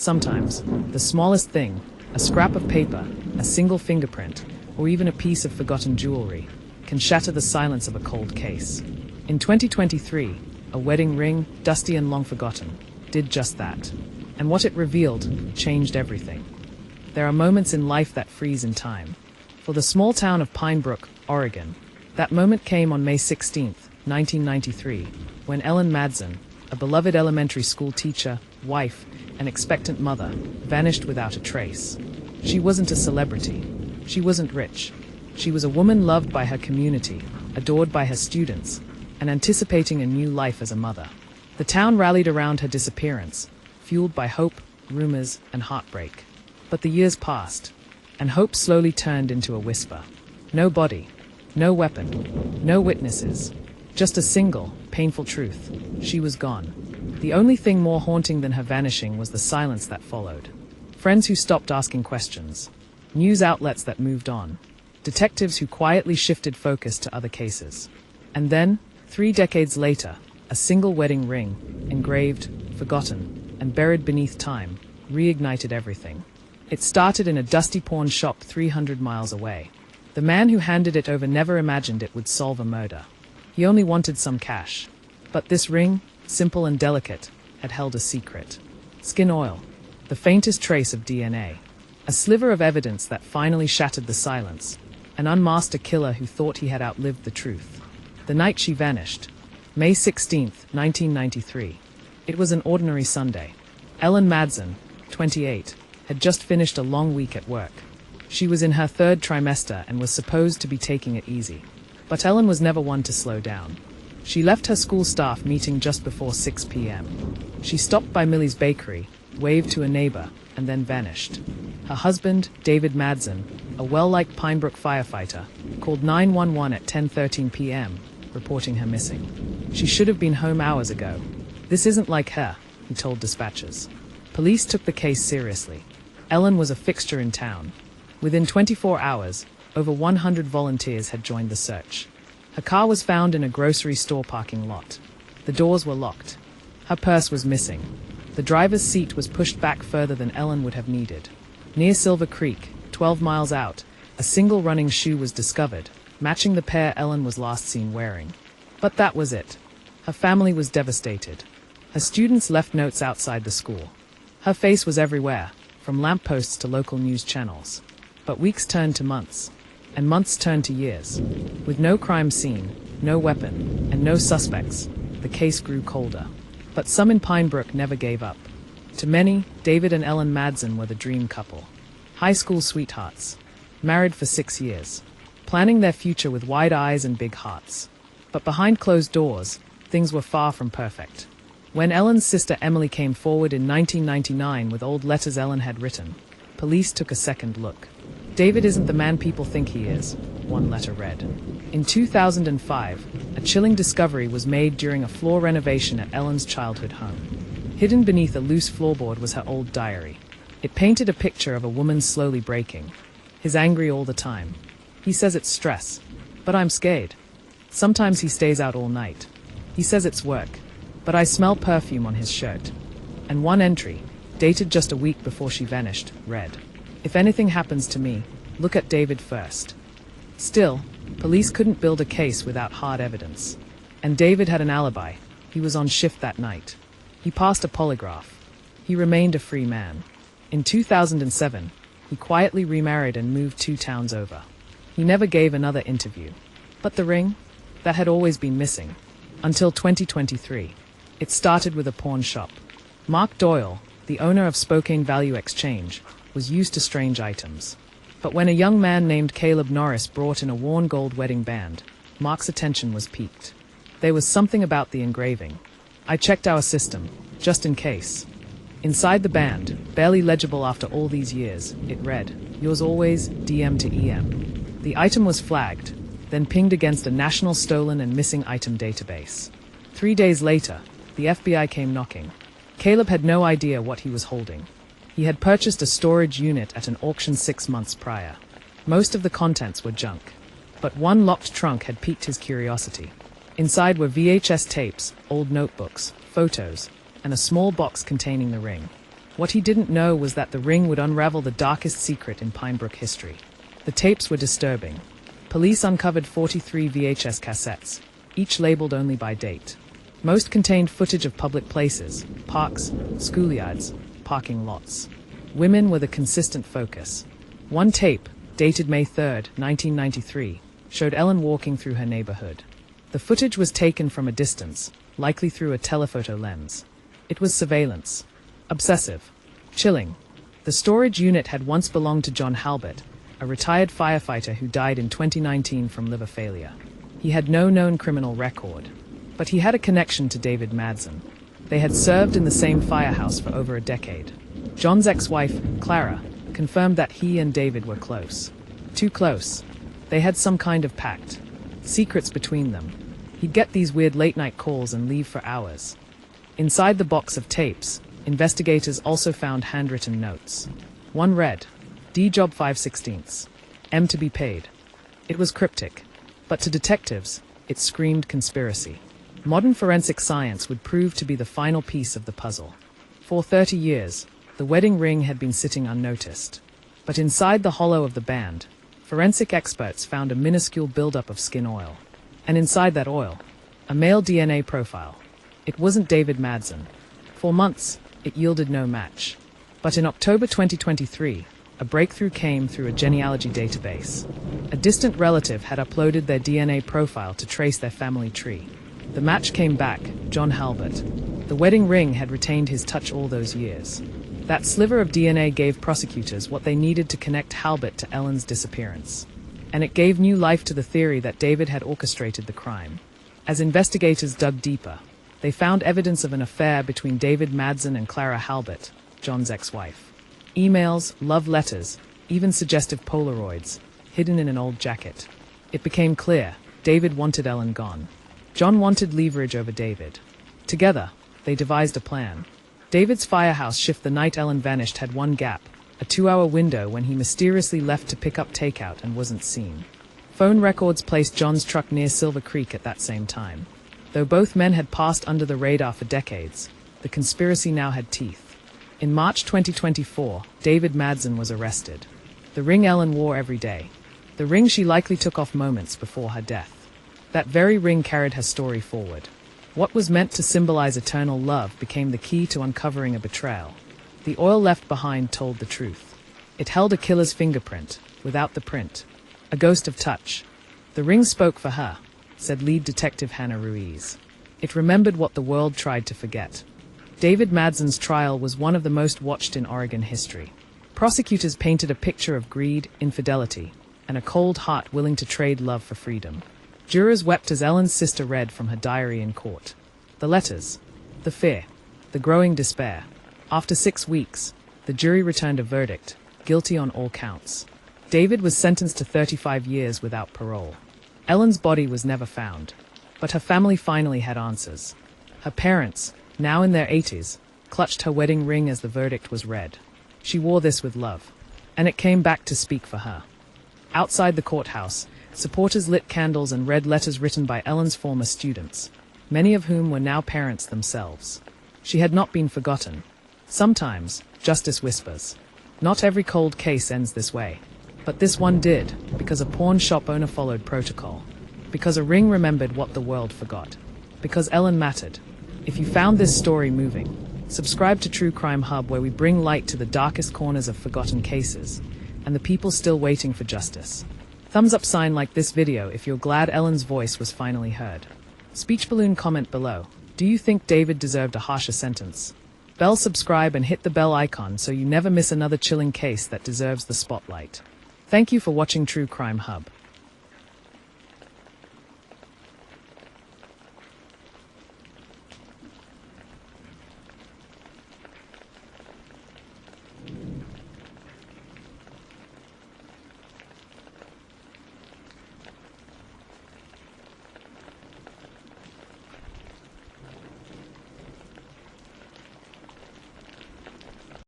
Sometimes, the smallest thing, a scrap of paper, a single fingerprint, or even a piece of forgotten jewelry, can shatter the silence of a cold case. In 2023, a wedding ring, dusty and long forgotten, did just that. And what it revealed changed everything. There are moments in life that freeze in time. For the small town of Pine Brook, Oregon, that moment came on May 16, 1993, when Ellen Madsen, a beloved elementary school teacher, wife, and expectant mother, vanished without a trace. She wasn't a celebrity. She wasn't rich. She was a woman loved by her community, adored by her students, and anticipating a new life as a mother. The town rallied around her disappearance, fueled by hope, rumors, and heartbreak. But the years passed, and hope slowly turned into a whisper. No body, no weapon, no witnesses, just a single, painful truth. She was gone. The only thing more haunting than her vanishing was the silence that followed. Friends who stopped asking questions. News outlets that moved on. Detectives who quietly shifted focus to other cases. And then, 3 decades later, a single wedding ring, engraved, forgotten, and buried beneath time, reignited everything. It started in a dusty pawn shop 300 miles away. The man who handed it over never imagined it would solve a murder. He only wanted some cash. But this ring, simple and delicate, had held a secret. Skin oil, the faintest trace of DNA. A sliver of evidence that finally shattered the silence. An unmasked killer who thought he had outlived the truth. The night she vanished, May 16, 1993. It was an ordinary Sunday. Ellen Madsen, 28, had just finished a long week at work. She was in her 3rd trimester and was supposed to be taking it easy. But Ellen was never one to slow down. She left her school staff meeting just before 6 p.m. She stopped by Millie's bakery, waved to a neighbor, and then vanished. Her husband, David Madsen, a well-liked Pine Brook firefighter, called 911 at 10:13 p.m., reporting her missing. She should have been home hours ago. This isn't like her, he told dispatchers. Police took the case seriously. Ellen was a fixture in town. Within 24 hours, over 100 volunteers had joined the search. Her car was found in a grocery store parking lot. The doors were locked. Her purse was missing. The driver's seat was pushed back further than Ellen would have needed. Near Silver Creek, 12 miles out, a single running shoe was discovered, matching the pair Ellen was last seen wearing. But that was it. Her family was devastated. Her students left notes outside the school. Her face was everywhere, from lampposts to local news channels. But weeks turned to months, and months turned to years. With no crime scene, no weapon, and no suspects, the case grew colder. But some in Pine Brook never gave up. To many, David and Ellen Madsen were the dream couple. High school sweethearts, married for 6 years, planning their future with wide eyes and big hearts. But behind closed doors, things were far from perfect. When Ellen's sister Emily came forward in 1999 with old letters Ellen had written, police took a second look. David isn't the man people think he is, one letter read. In 2005, a chilling discovery was made during a floor renovation at Ellen's childhood home. Hidden beneath a loose floorboard was her old diary. It painted a picture of a woman slowly breaking. He's angry all the time. He says it's stress, but I'm scared. Sometimes he stays out all night. He says it's work, but I smell perfume on his shirt. And one entry, dated just a week before she vanished, read, "If anything happens to me, look at David first." Still, police couldn't build a case without hard evidence. And David had an alibi. He was on shift that night. He passed a polygraph. He remained a free man. In 2007, he quietly remarried and moved 2 towns over. He never gave another interview. But the ring? That had always been missing. Until 2023. It started with a pawn shop. Mark Doyle, the owner of Spokane Value Exchange, was used to strange items. But when a young man named Caleb Norris brought in a worn gold wedding band, Mark's attention was piqued. There was something about the engraving. I checked our system, just in case. Inside the band, barely legible after all these years, it read, "Yours always, DM to EM." The item was flagged, then pinged against a national stolen and missing item database. 3 days later, the FBI came knocking. Caleb had no idea what he was holding. He had purchased a storage unit at an auction 6 months prior. Most of the contents were junk, but one locked trunk had piqued his curiosity. Inside were VHS tapes, old notebooks, photos, and a small box containing the ring. What he didn't know was that the ring would unravel the darkest secret in Pinebrook history. The tapes were disturbing. Police uncovered 43 VHS cassettes, each labeled only by date. Most contained footage of public places, parks, schoolyards, parking lots. Women were the consistent focus. One tape, dated May 3, 1993, showed Ellen walking through her neighborhood. The footage was taken from a distance, likely through a telephoto lens. It was surveillance. Obsessive. Chilling. The storage unit had once belonged to John Halbert, a retired firefighter who died in 2019 from liver failure. He had no known criminal record, but he had a connection to David Madsen. They had served in the same firehouse for over a decade. John's ex-wife, Clara, confirmed that he and David were close. Too close. They had some kind of pact. Secrets between them. He'd get these weird late-night calls and leave for hours. Inside the box of tapes, investigators also found handwritten notes. One read, D job 5/16, M to be paid. It was cryptic, but to detectives, it screamed conspiracy. Modern forensic science would prove to be the final piece of the puzzle. For 30 years, the wedding ring had been sitting unnoticed. But inside the hollow of the band, forensic experts found a minuscule buildup of skin oil. And inside that oil, a male DNA profile. It wasn't David Madsen. For months, it yielded no match. But in October 2023, a breakthrough came through a genealogy database. A distant relative had uploaded their DNA profile to trace their family tree. The match came back, John Halbert. The wedding ring had retained his touch all those years. That sliver of DNA gave prosecutors what they needed to connect Halbert to Ellen's disappearance. And it gave new life to the theory that David had orchestrated the crime. As investigators dug deeper, they found evidence of an affair between David Madsen and Clara Halbert, John's ex-wife. Emails, love letters, even suggestive Polaroids, hidden in an old jacket. It became clear, David wanted Ellen gone. John wanted leverage over David. Together, they devised a plan. David's firehouse shift the night Ellen vanished had one gap, a 2-hour window when he mysteriously left to pick up takeout and wasn't seen. Phone records placed John's truck near Silver Creek at that same time. Though both men had passed under the radar for decades, the conspiracy now had teeth. In March 2024, David Madsen was arrested. The ring Ellen wore every day. The ring she likely took off moments before her death. That very ring carried her story forward. What was meant to symbolize eternal love became the key to uncovering a betrayal. The oil left behind told the truth. It held a killer's fingerprint, without the print. A ghost of touch. The ring spoke for her, said lead detective Hannah Ruiz. It remembered what the world tried to forget. David Madsen's trial was one of the most watched in Oregon history. Prosecutors painted a picture of greed, infidelity, and a cold heart willing to trade love for freedom. Jurors wept as Ellen's sister read from her diary in court. The letters, the fear, the growing despair. After 6 weeks, the jury returned a verdict, guilty on all counts. David was sentenced to 35 years without parole. Ellen's body was never found, but her family finally had answers. Her parents, now in their 80s, clutched her wedding ring as the verdict was read. She wore this with love, and it came back to speak for her. Outside the courthouse, supporters lit candles and read letters written by Ellen's former students, many of whom were now parents themselves. She had not been forgotten. Sometimes, justice whispers. Not every cold case ends this way. But this one did, because a pawn shop owner followed protocol. Because a ring remembered what the world forgot. Because Ellen mattered. If you found this story moving, subscribe to True Crime Hub, where we bring light to the darkest corners of forgotten cases, and the people still waiting for justice. Thumbs up sign like this video if you're glad Ellen's voice was finally heard. Speech balloon comment below. Do you think David deserved a harsher sentence? Bell subscribe and hit the bell icon so you never miss another chilling case that deserves the spotlight. Thank you for watching True Crime Hub.